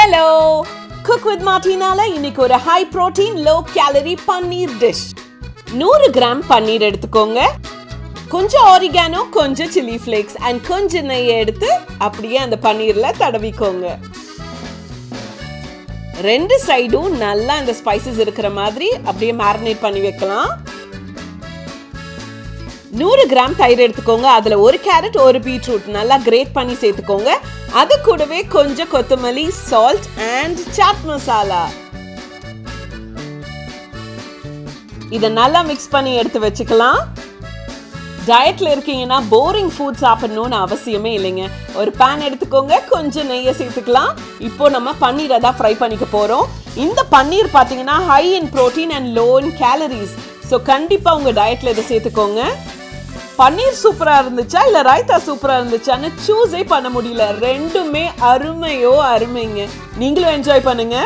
Hello, cook with மார்டினால இன்னைக்கு ஒரு high protein low calorie பன்னீர் dish. 100 gram பன்னீர் எடுத்துக்கோங்க. கொஞ்சம் ஆரிகானோ, கொஞ்சம் சில்லி ஃப்ளேக்ஸ் அண்ட் கொஞ்சம் நெய் எடுத்து அப்படியே அந்த பன்னீர்ல தடவிக்கோங்க. 2 சைடும் நல்லா அந்த ஸ்பைசஸ் இருக்கிற மாதிரி அப்படியே மேரினேட் பண்ணி வைக்கலாம். 100 கிராம் தயிர் எடுத்துக்கோங்க. அதுல 1 கேரட், 1 பீட்ரூட் நல்லா கிரேட் பண்ணி சேர்த்துக்கோங்க. அது கூடவே கொஞ்சம் கொத்தமல்லி, சால்ட் அண்ட் சாட் மசாலா. இத நல்லா மிக்ஸ் பண்ணி எடுத்து வச்சுக்கலாம். டயட்ல இருக்கீங்கன்னா போரிங் ஃபுட் சாப்பிடணும்னு அவசியமே இல்லைங்க. ஒரு பேன் எடுத்துக்கோங்க, கொஞ்சம் நெய்யை சேர்த்துக்கலாம். இப்போ நம்ம பன்னீரை தான் ஃப்ரை பண்ணிக்க போறோம். இந்த பன்னீர் பார்த்தீங்கன்னா high in protein and low in calories. So கண்டிப்பா உங்க டயட்ல இதை சேர்த்துக்கோங்க. பன்னீர் சூப்பரா இருந்துச்சா இல்ல ரைத்தா சூப்பரா இருந்துச்சான்னு சூஸே பண்ண முடியல. ரெண்டுமே அருமையோ அருமைங்க. நீங்களும் என்ஜாய் பண்ணுங்க.